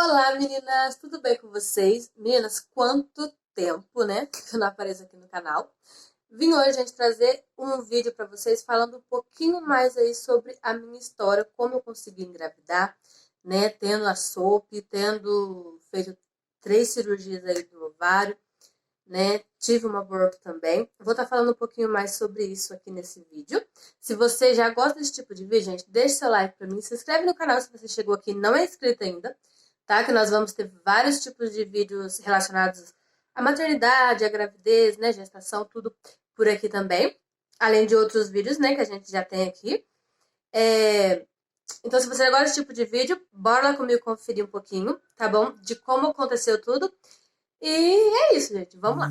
Olá, meninas, tudo bem com vocês? Meninas, quanto tempo, né, que eu não apareço aqui no canal. Vim hoje, gente, trazer um vídeo pra vocês falando um pouquinho mais aí sobre a minha história, como eu consegui engravidar, né, tendo a SOP, tendo feito 3 cirurgias aí do ovário, né, tive uma aborto também. Vou estar falando um pouquinho mais sobre isso aqui nesse vídeo. Se você já gosta desse tipo de vídeo, gente, deixa seu like pra mim, se inscreve no canal se você chegou aqui e não é inscrito ainda, tá? Que nós vamos ter vários tipos de vídeos relacionados à maternidade, à gravidez, né, gestação, tudo por aqui também. Além de outros vídeos, né, que a gente já tem aqui. Então, se você gosta desse tipo de vídeo, bora lá comigo conferir um pouquinho, tá bom? De como aconteceu tudo. E é isso, gente. Vamos lá.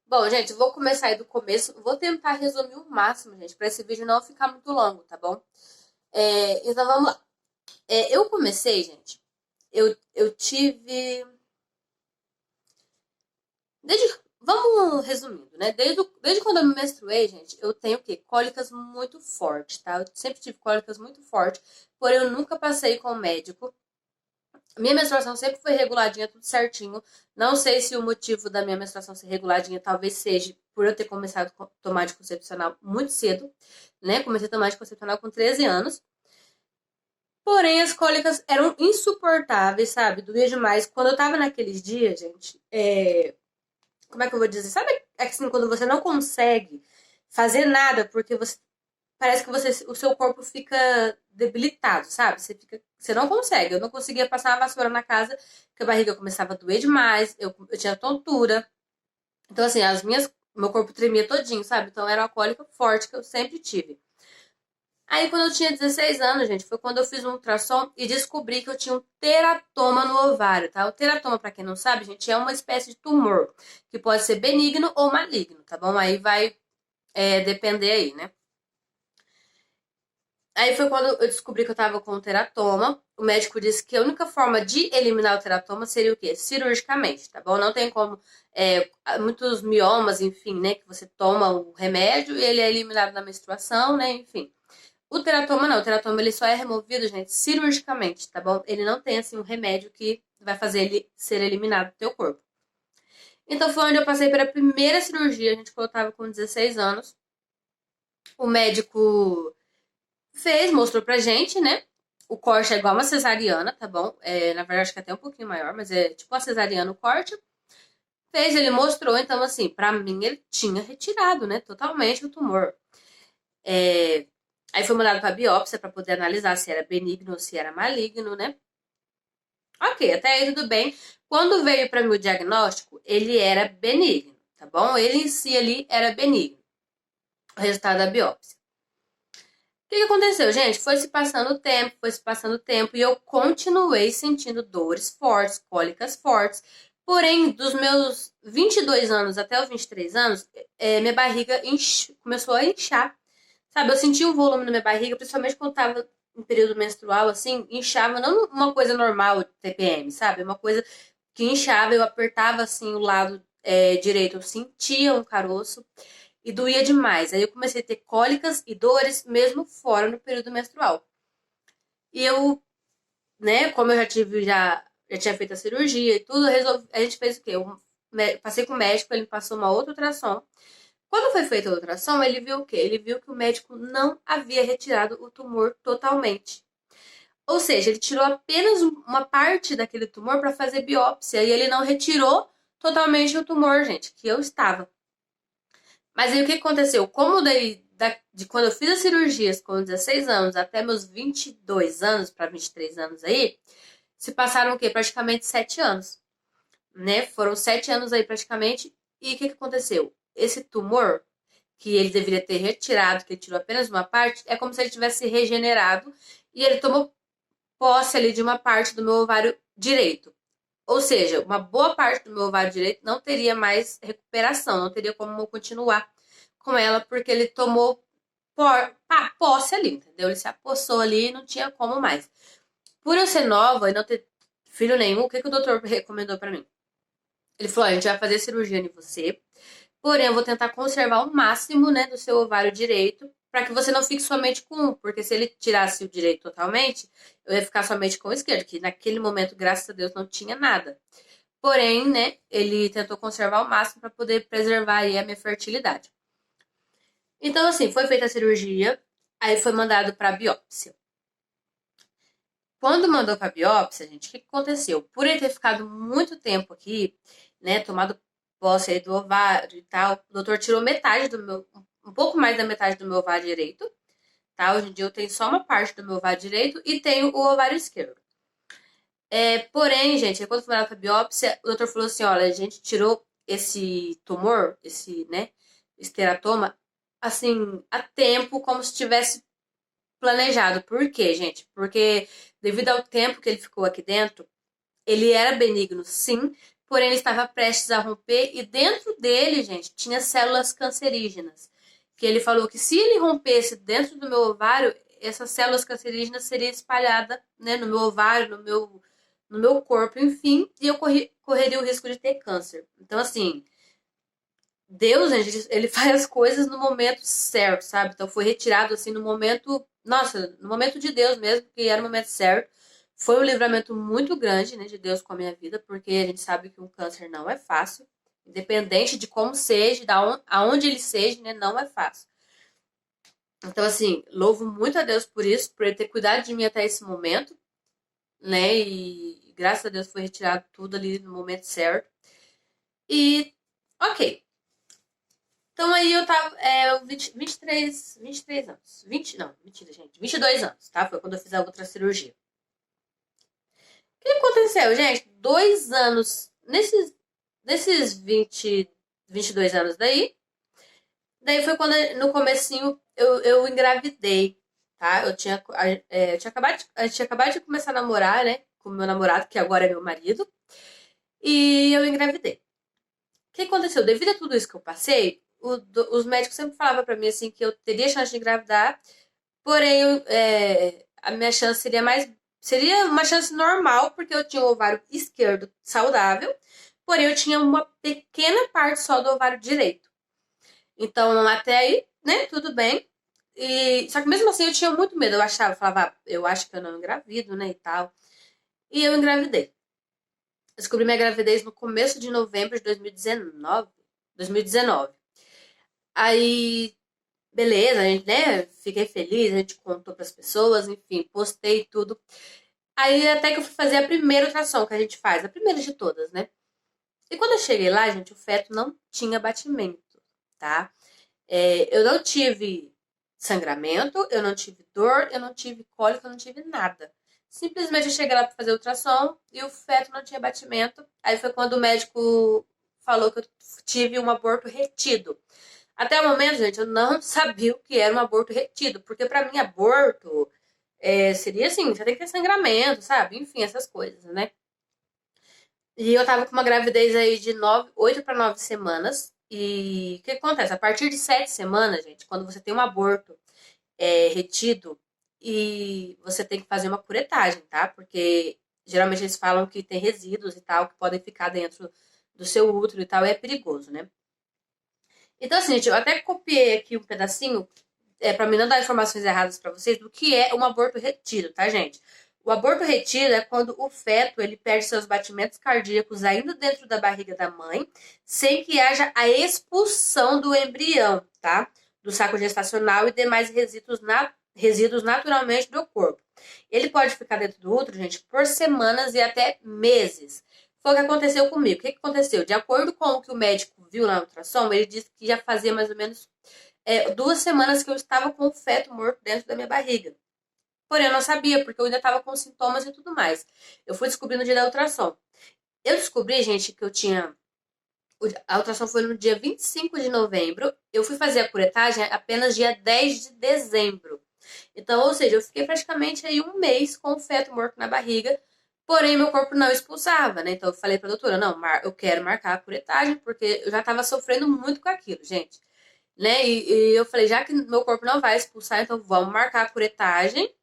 Bom, gente, vou começar aí do começo. Vou tentar resumir o máximo, gente, para esse vídeo não ficar muito longo, tá bom? Então, vamos lá. Eu comecei, gente, eu tive... Vamos resumindo, né? Desde quando eu me menstruei, gente, eu tenho o quê? Cólicas muito fortes, tá? Eu sempre tive cólicas muito fortes, porém eu nunca passei com o médico. Minha menstruação sempre foi reguladinha, tudo certinho. Não sei se o motivo da minha menstruação ser reguladinha talvez seja por eu ter começado a tomar anticoncepcional muito cedo, né? Comecei a tomar anticoncepcional com 13 anos. Porém, as cólicas eram insuportáveis, sabe? Doía demais. Quando eu tava naqueles dias, gente, como é que eu vou dizer? Sabe assim, quando você não consegue fazer nada porque você parece que o seu corpo fica debilitado, sabe? Você não consegue. Eu não conseguia passar a vassoura na casa, porque a barriga começava a doer demais, eu tinha tontura. Então, assim, meu corpo tremia todinho, sabe? Então, era uma cólica forte que eu sempre tive. Aí, quando eu tinha 16 anos, gente, foi quando eu fiz um ultrassom e descobri que eu tinha um teratoma no ovário, tá? O teratoma, pra quem não sabe, gente, é uma espécie de tumor, que pode ser benigno ou maligno, tá bom? Aí vai depender aí, né? Aí foi quando eu descobri que eu tava com um teratoma. O médico disse que a única forma de eliminar o teratoma seria o quê? Cirurgicamente, tá bom? Não tem como. Muitos miomas, enfim, né? Que você toma o remédio e ele é eliminado na menstruação, né? Enfim. O teratoma não. O teratoma ele só é removido, gente, cirurgicamente, tá bom? Ele não tem, assim, um remédio que vai fazer ele ser eliminado do teu corpo. Então foi onde eu passei pela primeira cirurgia, gente, quando eu tava com 16 anos. O médico mostrou pra gente, né? O corte é igual uma cesariana, tá bom? Na verdade, acho que é até um pouquinho maior, mas é tipo uma cesariana o corte. Ele mostrou, então, assim, pra mim ele tinha retirado, né? Totalmente o tumor. Aí foi mandado pra biópsia pra poder analisar se era benigno ou se era maligno, né? Ok, até aí tudo bem. Quando veio pra mim o diagnóstico, ele era benigno, tá bom? Ele em si ali era benigno. O resultado da biópsia. O que aconteceu, gente? Foi se passando o tempo, e eu continuei sentindo dores fortes, cólicas fortes. Porém, dos meus 22 anos até os 23 anos, minha barriga começou a inchar. Sabe, eu sentia um volume na minha barriga, principalmente quando tava em período menstrual, assim, inchava, não uma coisa normal de TPM, sabe? Uma coisa que inchava, eu apertava, assim, o lado direito, eu sentia um caroço e doía demais. Aí eu comecei a ter cólicas e dores mesmo fora no período menstrual. E eu, né, como eu já tinha feito a cirurgia e tudo, a gente fez o quê? Eu passei com o médico, ele me passou uma outra ultrassom. Quando foi feita a ultrassom, ele viu o quê? Ele viu que o médico não havia retirado o tumor totalmente. Ou seja, ele tirou apenas uma parte daquele tumor para fazer biópsia e ele não retirou totalmente o tumor, gente, que eu estava. Mas aí o que aconteceu? Como de quando eu fiz as cirurgias com 16 anos até meus 22 anos para 23 anos aí, se passaram o quê? Praticamente 7 anos, né? Foram 7 anos aí praticamente. E o que aconteceu? Esse tumor, que ele deveria ter retirado, que ele tirou apenas uma parte, é como se ele tivesse regenerado e ele tomou posse ali de uma parte do meu ovário direito. Ou seja, uma boa parte do meu ovário direito não teria mais recuperação, não teria como eu continuar com ela, porque ele tomou posse ali, entendeu? Ele se apossou ali e não tinha como mais. Por eu ser nova e não ter filho nenhum, o que o doutor recomendou pra mim? Ele falou, a gente vai fazer cirurgia em você, Porém, eu vou tentar conservar o máximo, né, do seu ovário direito, para que você não fique somente com um, porque se ele tirasse o direito totalmente, eu ia ficar somente com o esquerdo, que naquele momento, graças a Deus, não tinha nada. Porém, né, ele tentou conservar o máximo para poder preservar aí a minha fertilidade. Então, assim, foi feita a cirurgia, aí foi mandado para biópsia. Quando mandou para biópsia, gente, o que aconteceu? Por ele ter ficado muito tempo aqui, né, tomado posse aí do ovário e tal, o doutor tirou metade do meu, um pouco mais da metade do meu ovário direito, tá? Hoje em dia eu tenho só uma parte do meu ovário direito e tenho o ovário esquerdo. Porém, gente, quando foi mandado para biópsia, o doutor falou assim, olha, a gente tirou esse tumor, esse, né, esse teratoma, assim, a tempo, como se tivesse planejado. Por quê, gente? Porque devido ao tempo que ele ficou aqui dentro, ele era benigno, sim, porém ele estava prestes a romper e dentro dele, gente, tinha células cancerígenas. Que ele falou que se ele rompesse dentro do meu ovário, essas células cancerígenas seriam espalhadas, né, no meu ovário, no meu corpo, enfim, e eu correria o risco de ter câncer. Então, assim, Deus, gente, ele faz as coisas no momento certo, sabe? Então foi retirado assim no momento, nossa, no momento de Deus mesmo, que era o momento certo. Foi um livramento muito grande, né, de Deus com a minha vida, porque a gente sabe que um câncer não é fácil, independente de como seja, aonde ele seja, né, não é fácil. Então, assim, louvo muito a Deus por isso, por ele ter cuidado de mim até esse momento, né, e graças a Deus foi retirado tudo ali no momento certo. E, ok. Então aí eu tava, 23 anos. 20, não, mentira, gente. 22 anos, tá? Foi quando eu fiz a outra cirurgia. O que aconteceu, gente? 2 anos, nesses 22 anos daí foi quando, no comecinho, eu engravidei, tá? A gente tinha acabado de começar a namorar, né? Com o meu namorado, que agora é meu marido. E eu engravidei. O que aconteceu? Devido a tudo isso que eu passei, os médicos sempre falavam pra mim assim que eu teria chance de engravidar, porém a minha chance seria uma chance normal, porque eu tinha o ovário esquerdo saudável, porém eu tinha uma pequena parte só do ovário direito. Então até aí, né, tudo bem. Só que mesmo assim eu tinha muito medo. Eu falava, eu acho que eu não engravido, né, e tal. E eu engravidei. Descobri minha gravidez no começo de novembro de 2019. 2019. Aí, beleza, a gente, né? Fiquei feliz, a gente contou pras pessoas, enfim, postei tudo. Aí até que eu fui fazer a primeira ultrassom que a gente faz, a primeira de todas, né? E quando eu cheguei lá, gente, o feto não tinha batimento, tá? Eu não tive sangramento, eu não tive dor, eu não tive cólica, eu não tive nada. Simplesmente eu cheguei lá pra fazer ultrassom e o feto não tinha batimento. Aí foi quando o médico falou que eu tive um aborto retido. Até o momento, gente, eu não sabia o que era um aborto retido, porque pra mim aborto seria assim, você tem que ter sangramento, sabe? Enfim, essas coisas, né? E eu tava com uma gravidez aí de 8 para 9 semanas. E o que acontece? A partir de 7 semanas, gente, quando você tem um aborto retido, e você tem que fazer uma curetagem, tá? Porque geralmente eles falam que tem resíduos e tal, que podem ficar dentro do seu útero e tal, e é perigoso, né? Então, assim, gente, eu até copiei aqui um pedacinho para mim não dar informações erradas para vocês do que é um aborto retido, tá, gente? O aborto retido é quando o feto ele perde seus batimentos cardíacos ainda dentro da barriga da mãe, sem que haja a expulsão do embrião, tá? Do saco gestacional e demais resíduos naturalmente do corpo. Ele pode ficar dentro do útero, gente, por semanas e até meses. Foi o que aconteceu comigo. O que aconteceu? De acordo com o que o médico viu na ultrassom, ele disse que já fazia mais ou menos 2 semanas que eu estava com o feto morto dentro da minha barriga. Porém, eu não sabia, porque eu ainda estava com sintomas e tudo mais. Eu fui descobrir no dia da ultrassom. Eu descobri, gente, que eu tinha. A ultrassom foi no dia 25 de novembro. Eu fui fazer a curetagem apenas dia 10 de dezembro. Então, ou seja, eu fiquei praticamente aí um mês com o feto morto na barriga. Porém, meu corpo não expulsava, né? Então, eu falei pra doutora: não, eu quero marcar a curetagem, porque eu já estava sofrendo muito com aquilo, gente. Né? E eu falei, já que meu corpo não vai expulsar, então vamos marcar a curetagem,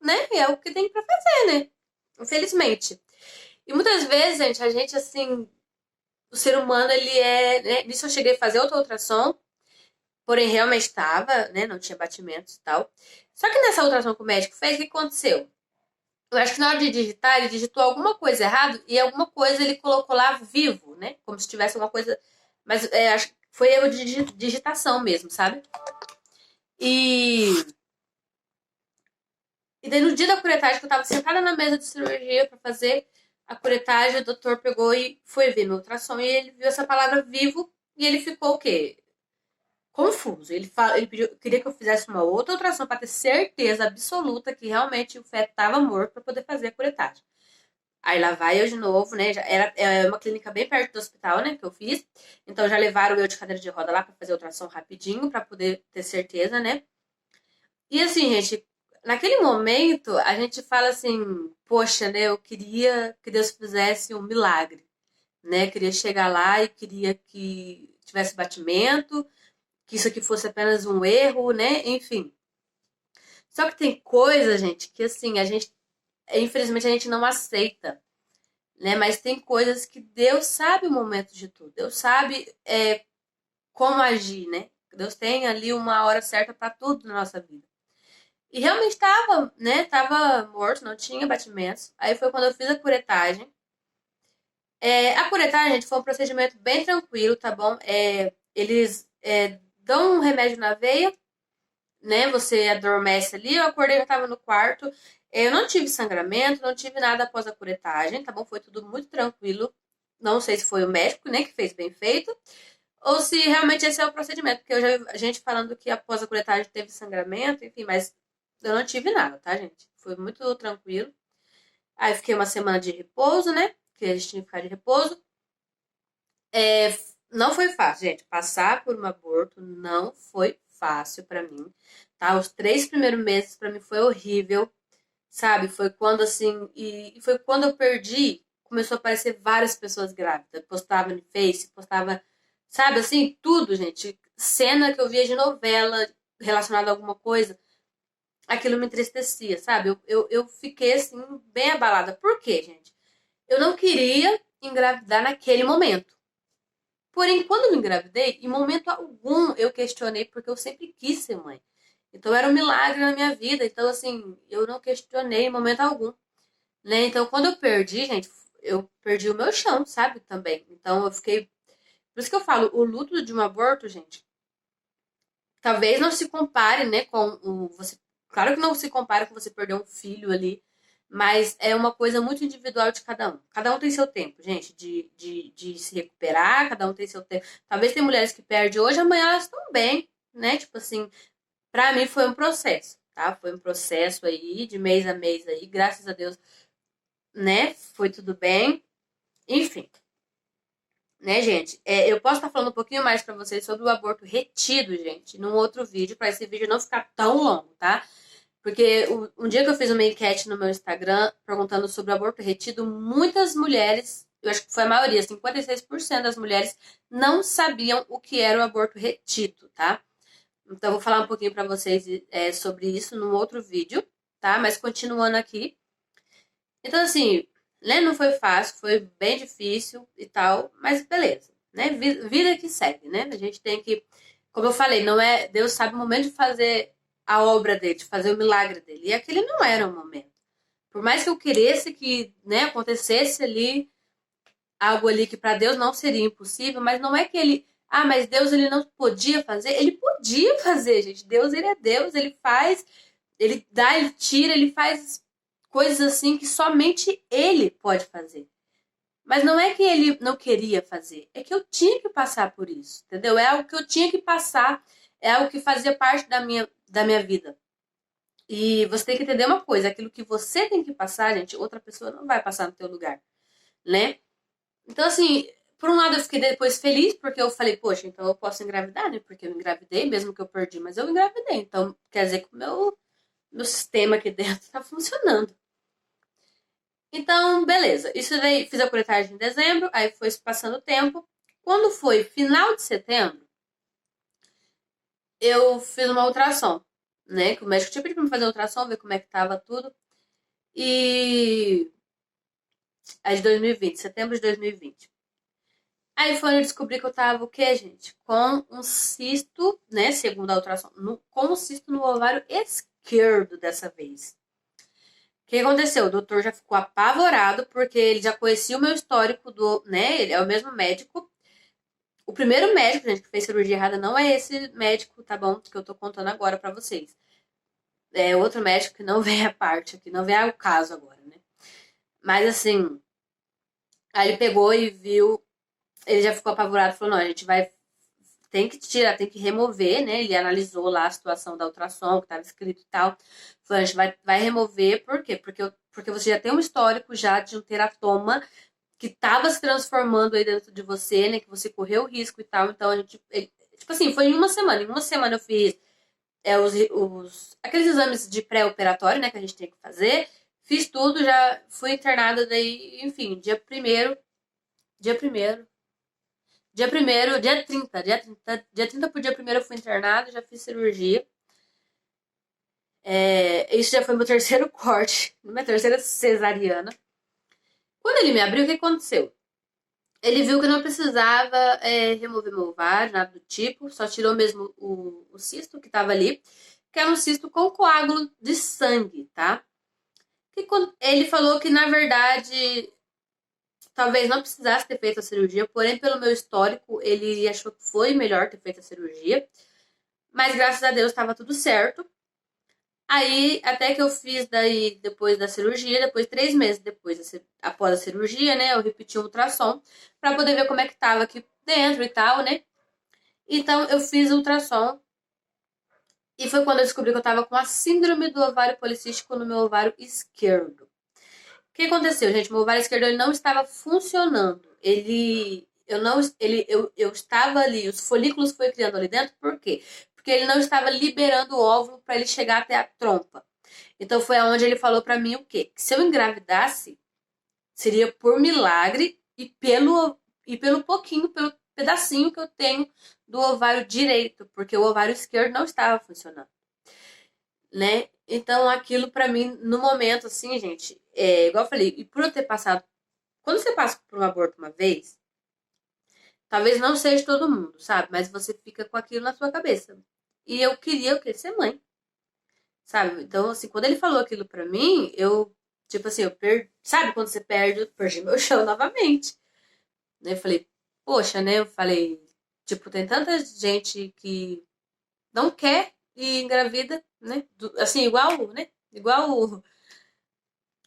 né? E é o que tem pra fazer, né? Infelizmente. E muitas vezes, gente, a gente assim. o ser humano, ele é, né? Nisso eu cheguei a fazer outra ultrassom, porém realmente estava, né? Não tinha batimentos e tal. Só que nessa ultrassom que o médico fez, o que aconteceu? Eu acho que na hora de digitar, ele digitou alguma coisa errado e alguma coisa ele colocou lá vivo, né? Como se tivesse alguma coisa. Mas acho que foi erro de digitação mesmo, sabe? E, e daí no dia da curetagem, que eu tava sentada na mesa de cirurgia pra fazer a curetagem, o doutor pegou e foi ver meu ultrassom e ele viu essa palavra vivo e ele ficou o quê? Confuso. Ele pediu, queria que eu fizesse uma outra ultrassom para ter certeza absoluta que realmente o feto estava morto para poder fazer a curetagem. Aí lá vai eu de novo, né? Já era uma clínica bem perto do hospital, né? Que eu fiz. Então já levaram eu de cadeira de roda lá para fazer a ultrassom rapidinho, para poder ter certeza, né? E assim, gente, naquele momento a gente fala assim, poxa, né? Eu queria que Deus fizesse um milagre, né? Queria chegar lá e queria que tivesse batimento, que isso aqui fosse apenas um erro, né? Enfim. Só que tem coisa, gente, que assim, infelizmente a gente não aceita, né? Mas tem coisas que Deus sabe o momento de tudo. Deus sabe como agir, né? Deus tem ali uma hora certa para tudo na nossa vida. E realmente estava, né? Tava morto, não tinha batimentos. Aí foi quando eu fiz a curetagem. A curetagem, gente, foi um procedimento bem tranquilo, tá bom? Eles dão um remédio na veia, né? Você adormece ali. Eu acordei, já tava no quarto. Eu não tive sangramento, não tive nada após a curetagem, tá bom? Foi tudo muito tranquilo. Não sei se foi o médico, né, que fez bem feito, ou se realmente esse é o procedimento, porque eu já vi gente falando que após a curetagem teve sangramento, enfim, mas eu não tive nada, tá, gente? Foi muito tranquilo. Aí fiquei uma semana de repouso, né? Que a gente tinha que ficar de repouso. Não foi fácil, gente. Passar por um aborto não foi fácil pra mim, tá? Os 3 primeiros meses pra mim foi horrível, sabe? Foi quando assim, e foi quando eu perdi, começou a aparecer várias pessoas grávidas. Postava no Face, postava, sabe, assim, tudo, gente. Cena que eu via de novela relacionada a alguma coisa, aquilo me entristecia, sabe? Eu fiquei assim, bem abalada. Por quê, gente? Eu não queria engravidar naquele momento. Porém, quando eu me engravidei, em momento algum eu questionei, porque eu sempre quis ser mãe. Então era um milagre na minha vida. Então, assim, eu não questionei em momento algum, né? Então, quando eu perdi, gente, eu perdi o meu chão, sabe? Também. Então, eu fiquei. Por isso que eu falo, o luto de um aborto, gente, talvez não se compare, né, com o. Você... Claro que não se compara com você perder um filho ali, mas é uma coisa muito individual de cada um. Cada um tem seu tempo, gente, de se recuperar, cada um tem seu tempo. Talvez tem mulheres que perdem hoje, amanhã elas estão bem, né? Tipo assim, pra mim foi um processo, tá? Foi um processo aí, de mês a mês aí, graças a Deus, né? Foi tudo bem. Enfim, né, gente? Eu posso estar falando um pouquinho mais pra vocês sobre o aborto retido, gente, num outro vídeo, pra esse vídeo não ficar tão longo, tá? Porque um dia que eu fiz uma enquete no meu Instagram perguntando sobre o aborto retido, muitas mulheres, eu acho que foi a maioria, 56% das mulheres não sabiam o que era o aborto retido, tá? Então, eu vou falar um pouquinho pra vocês sobre isso num outro vídeo, tá? Mas continuando aqui. Então, assim, né, não foi fácil, foi bem difícil e tal, mas beleza, né? Vida que segue, né? A gente tem que, como eu falei, não é, Deus sabe o momento de fazer a obra dele, de fazer o milagre dele. E aquele não era o momento. Por mais que eu queresse que, né, acontecesse ali algo ali que para Deus não seria impossível, mas não é que ele, mas Deus ele não podia fazer, ele podia fazer, gente. Deus ele é Deus, ele faz, ele dá, ele tira, ele faz coisas assim que somente ele pode fazer. Mas não é que ele não queria fazer, é que eu tinha que passar por isso, entendeu? É algo que eu tinha que passar, é algo que fazia parte da minha vida. E você tem que entender uma coisa, aquilo que você tem que passar, gente, outra pessoa não vai passar no teu lugar, né? Então, assim, por um lado eu fiquei depois feliz, porque eu falei, poxa, então eu posso engravidar, né? Porque eu engravidei, mesmo que eu perdi, mas eu engravidei. Então, quer dizer que o meu sistema aqui dentro tá funcionando. Então, beleza. Isso daí, fiz a curetagem em dezembro, aí foi se passando o tempo. Quando foi final de setembro, eu fiz uma ultrassom, né? Que o médico tinha pedido pra me fazer ultrassom, ver como é que tava tudo. E. É de 2020, setembro de 2020. Aí foi onde eu descobri que eu tava o quê, gente? Com um cisto, né? Segundo a ultrassom, com um cisto no ovário esquerdo dessa vez. O que aconteceu? O doutor já ficou apavorado, porque ele já conhecia o meu histórico do, né? Ele é o mesmo médico. O primeiro médico, gente, que fez cirurgia errada não é esse médico, tá bom? Que eu tô contando agora pra vocês. É outro médico que não vem a parte aqui, não vem ao caso agora, né? Mas assim, aí ele pegou e viu, ele já ficou apavorado, falou, não, a gente vai, tem que tirar, tem que remover, né? Ele analisou lá a situação da ultrassom, que estava escrito e tal. Falou, a gente vai remover, por quê? Porque você já tem um histórico já de um teratoma que estava se transformando aí dentro de você, né? Que você correu risco e tal. Então, a gente, tipo assim, foi em uma semana. Em uma semana eu fiz aqueles exames de pré-operatório, né? Que a gente tem que fazer. Fiz tudo, já fui internada daí, enfim, dia primeiro dia 30 pro dia primeiro eu fui internada, já fiz cirurgia. Isso já foi meu terceiro corte, minha terceira cesariana. Quando ele me abriu, o que aconteceu? Ele viu que não precisava remover meu ovário, nada do tipo, só tirou mesmo o cisto que tava ali, que era um cisto com coágulo de sangue, tá? Ele falou que, na verdade, talvez não precisasse ter feito a cirurgia, porém, pelo meu histórico, ele achou que foi melhor ter feito a cirurgia. Mas graças a Deus estava tudo certo. Aí, até que eu fiz daí, depois da cirurgia, depois 3 meses depois, após a cirurgia, né, eu repeti o ultrassom pra poder ver como é que tava aqui dentro e tal, né. Então, eu fiz o ultrassom e foi quando eu descobri que eu tava com a síndrome do ovário policístico no meu ovário esquerdo. O que aconteceu, gente? Meu ovário esquerdo ele não estava funcionando. Eu estava ali, os folículos foi criando ali dentro, por quê? Porque ele não estava liberando o óvulo para ele chegar até a trompa. Então foi aonde ele falou para mim o quê? Que se eu engravidasse, seria por milagre e pelo pouquinho, pelo pedacinho que eu tenho do ovário direito, porque o ovário esquerdo não estava funcionando, né? Então aquilo para mim, no momento, assim, gente, igual eu falei, e por eu ter passado. Quando você passa por um aborto uma vez, talvez não seja todo mundo, sabe? Mas você fica com aquilo na sua cabeça. E eu queria o quê? Ser mãe, sabe? Então, assim, quando ele falou aquilo pra mim, eu, tipo assim, sabe quando você perdi meu chão novamente. Né? Eu falei, poxa, né? Eu falei, tipo, tem tanta gente que não quer e engravida, né? Assim, igual, né? Igual.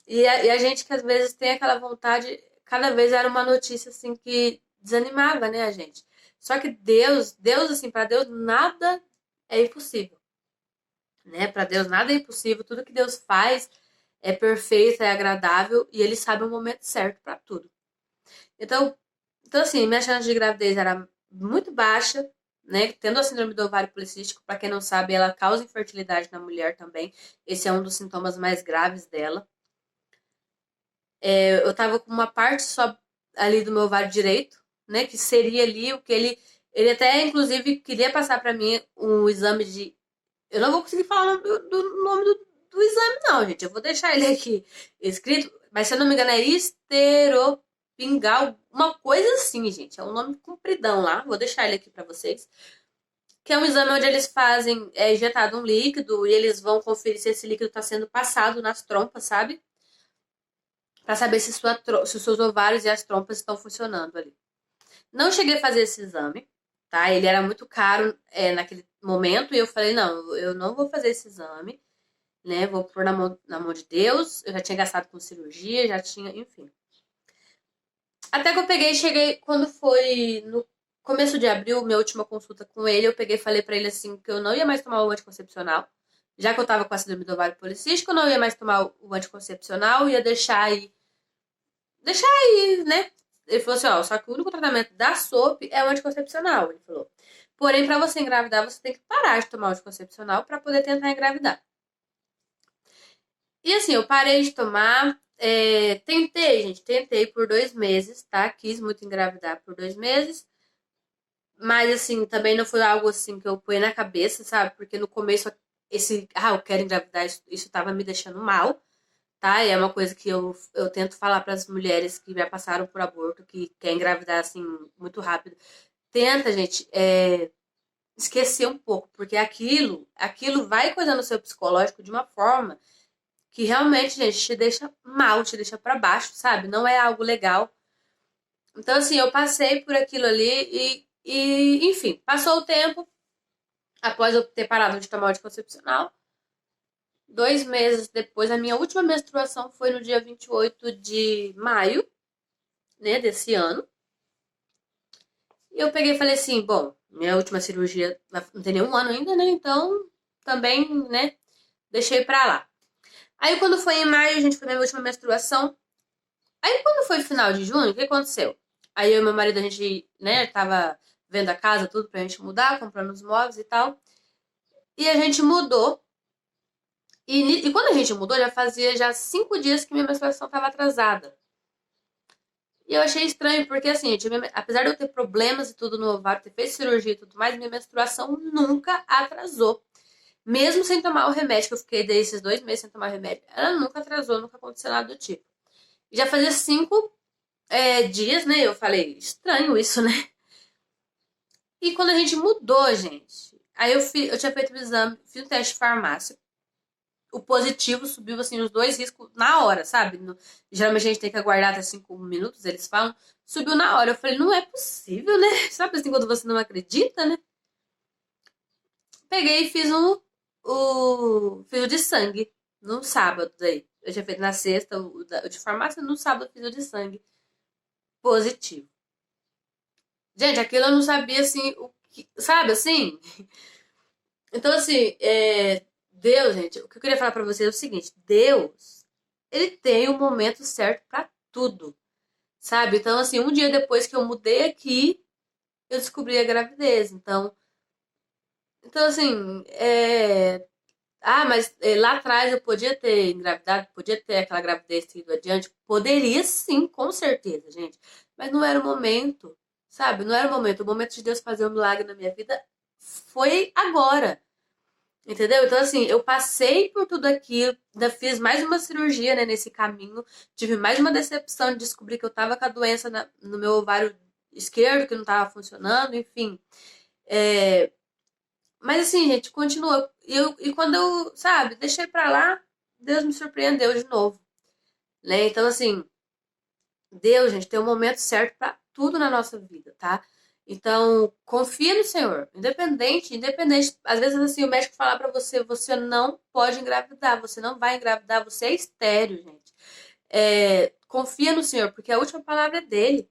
E a gente que às vezes tem aquela vontade, cada vez era uma notícia assim que desanimava, né, a gente. Só que Deus assim, para Deus nada é impossível, né? Para Deus nada é impossível, tudo que Deus faz é perfeito, é agradável e ele sabe o momento certo para tudo. Então, então assim, minha chance de gravidez era muito baixa, né? Tendo a síndrome do ovário policístico, para quem não sabe, ela causa infertilidade na mulher também. Esse é um dos sintomas mais graves dela. Eu tava com uma parte só ali do meu ovário direito, né? Que seria ali o que ele até, inclusive, queria passar pra mim um exame de. Eu não vou conseguir falar o nome do nome do exame, não, gente. Eu vou deixar ele aqui escrito, mas se eu não me engano é esteropingal, uma coisa assim, gente. É um nome compridão lá. Vou deixar ele aqui pra vocês. Que é um exame onde eles fazem, injetado um líquido e eles vão conferir se esse líquido está sendo passado nas trompas, sabe? Para saber se os seus ovários e as trompas estão funcionando ali. Não cheguei a fazer esse exame, tá? Ele era muito caro naquele momento e eu falei, não, eu não vou fazer esse exame, né? Vou pôr na mão de Deus. Eu já tinha gastado com cirurgia, já tinha, enfim. Até que eu peguei e cheguei, quando foi no começo de abril, minha última consulta com ele, eu peguei e falei pra ele assim que eu não ia mais tomar o anticoncepcional. Já que eu tava com a síndrome do ovário policístico, eu não ia mais tomar o anticoncepcional, ia deixar aí, né? Ele falou assim, ó, só que o único tratamento da SOP é o anticoncepcional, ele falou. Porém, pra você engravidar, você tem que parar de tomar o anticoncepcional pra poder tentar engravidar. E assim, eu parei de tomar, tentei, gente, tentei por 2 meses, tá? Quis muito engravidar por 2 meses. Mas assim, também não foi algo assim que eu pus na cabeça, sabe? Porque no começo eu quero engravidar, isso tava me deixando mal. tá? E é uma coisa que eu tento falar para as mulheres que já passaram por aborto, que quer engravidar assim muito rápido. Tenta, gente, esquecer um pouco, porque aquilo vai coisando no seu psicológico de uma forma que realmente, gente, te deixa mal, te deixa para baixo, sabe? Não é algo legal. Então, assim, eu passei por aquilo ali enfim, passou o tempo, após eu ter parado de tomar o anticoncepcional, 2 meses depois, a minha última menstruação foi no dia 28 de maio, né, desse ano. E eu peguei e falei assim, bom, minha última cirurgia não tem nenhum ano ainda, né, então também, né, deixei pra lá. Aí quando foi em maio, a gente foi na minha última menstruação. Aí quando foi final de junho, o que aconteceu? Aí eu e meu marido, a gente, né, tava vendo a casa, tudo pra gente mudar, comprando os móveis e tal. E a gente mudou. E quando a gente mudou, já fazia já 5 dias que minha menstruação tava atrasada. E eu achei estranho, porque assim, apesar de eu ter problemas e tudo no ovário, ter feito cirurgia e tudo mais, minha menstruação nunca atrasou. Mesmo sem tomar o remédio, que eu fiquei desses 2 meses sem tomar remédio, ela nunca atrasou, nunca aconteceu nada do tipo. E já fazia 5 dias, né? Eu falei, estranho isso, né? E quando a gente mudou, gente, aí eu tinha feito o exame, fiz um teste de farmácia. O positivo subiu, assim, os dois riscos na hora, sabe? Geralmente a gente tem que aguardar até 5 minutos, eles falam. Subiu na hora. Eu falei, não é possível, né? Sabe assim, quando você não acredita, né? Peguei e fiz o de sangue no sábado daí. Eu tinha feito na sexta o de farmácia, no sábado eu fiz o de sangue positivo. Gente, aquilo eu não sabia, assim, sabe, assim? Então, assim, Deus, gente, o que eu queria falar pra vocês é o seguinte: Deus, ele tem o momento certo pra tudo, sabe? Então, assim, um dia depois que eu mudei aqui, eu descobri a gravidez. Então assim, mas lá atrás eu podia ter engravidado, podia ter aquela gravidez ter ido adiante? Poderia sim, com certeza, gente. Mas não era o momento, sabe? Não era o momento. O momento de Deus fazer um milagre na minha vida foi agora. Entendeu? Então, assim, eu passei por tudo aquilo, ainda fiz mais uma cirurgia, né, nesse caminho, tive mais uma decepção de descobrir que eu tava com a doença no meu ovário esquerdo, que não tava funcionando, enfim. É, mas, assim, gente, continua. E quando eu, sabe, deixei pra lá, Deus me surpreendeu de novo, né? Então, assim, Deus, gente, tem um momento certo pra tudo na nossa vida, tá? Então, confia no Senhor, independente. Às vezes, assim, o médico fala pra você, você não pode engravidar, você não vai engravidar, você é estéril, gente. Confia no Senhor, porque a última palavra é dele,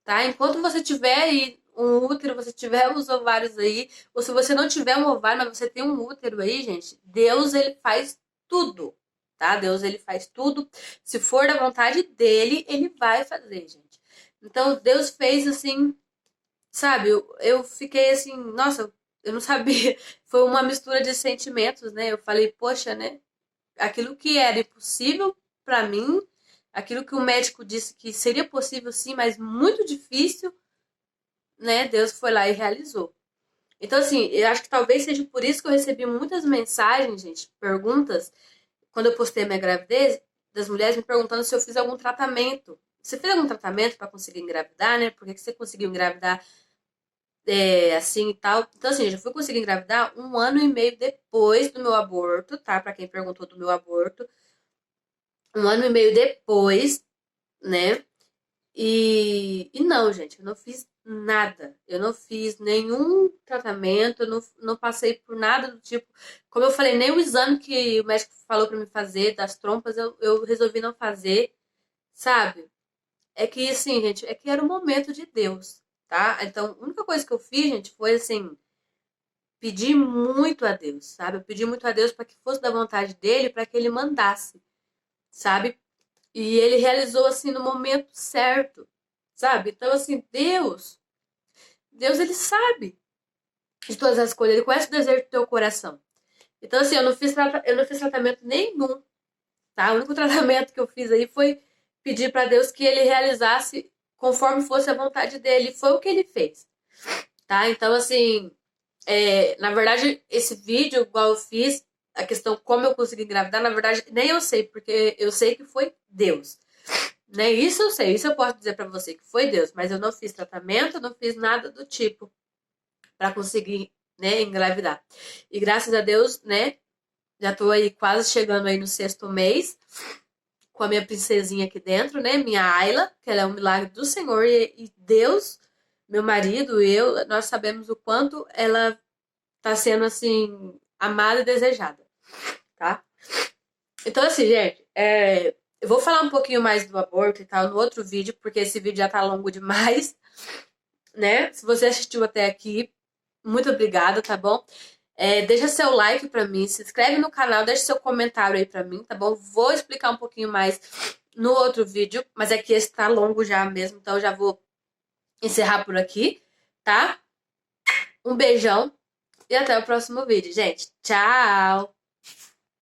tá? Enquanto você tiver aí um útero, você tiver os ovários aí, ou se você não tiver um ovário, mas você tem um útero aí, gente, Deus, ele faz tudo, tá? Deus, ele faz tudo. Se for da vontade dele, ele vai fazer, gente. Então, Deus fez assim, sabe? Eu fiquei assim, nossa, eu não sabia. Foi uma mistura de sentimentos, né? Eu falei, poxa, né? Aquilo que era impossível pra mim, aquilo que o médico disse que seria possível sim, mas muito difícil, né? Deus foi lá e realizou. Então, assim, eu acho que talvez seja por isso que eu recebi muitas mensagens, gente, perguntas, quando eu postei a minha gravidez, das mulheres me perguntando se eu fiz algum tratamento. Você fez algum tratamento para conseguir engravidar, né? Por que você conseguiu engravidar assim e tal? Então, assim, eu já fui conseguir engravidar 1 ano e meio depois do meu aborto, tá? Para quem perguntou do meu aborto. 1 ano e meio depois, né? E não, gente, eu não fiz nada. Eu não fiz nenhum tratamento, eu não passei por nada do tipo. Como eu falei, nem o exame que o médico falou pra me fazer das trompas, eu resolvi não fazer, sabe? É que, assim, gente, é que era o momento de Deus, tá? Então, a única coisa que eu fiz, gente, foi, assim, pedir muito a Deus, sabe? Eu pedi muito a Deus para que fosse da vontade dele, para que ele mandasse, sabe? E ele realizou, assim, no momento certo, sabe? Então, assim, Deus, ele sabe de todas as coisas, ele conhece o desejo do teu coração. Então, assim, eu não fiz tratamento nenhum, tá? O único tratamento que eu fiz aí foi pedir para Deus que ele realizasse conforme fosse a vontade dele. E foi o que ele fez, tá? Então, assim, na verdade, esse vídeo, igual eu fiz, a questão como eu consegui engravidar, na verdade, nem eu sei, porque eu sei que foi Deus. Né? Isso eu sei, isso eu posso dizer pra você que foi Deus, mas eu não fiz tratamento, não fiz nada do tipo pra conseguir, né, engravidar. E graças a Deus, né, já tô aí quase chegando aí no 6º mês com a minha princesinha aqui dentro, né, minha Ayla, que ela é um milagre do Senhor e Deus, meu marido, eu, nós sabemos o quanto ela tá sendo, assim, amada e desejada, tá? Então, assim, gente, eu vou falar um pouquinho mais do aborto e tal no outro vídeo, porque esse vídeo já tá longo demais, né? Se você assistiu até aqui, muito obrigada, tá bom? Deixa seu like pra mim, se inscreve no canal, deixa seu comentário aí pra mim, tá bom? Vou explicar um pouquinho mais no outro vídeo, mas é que esse tá longo já mesmo, então eu já vou encerrar por aqui, tá? Um beijão e até o próximo vídeo, gente. Tchau!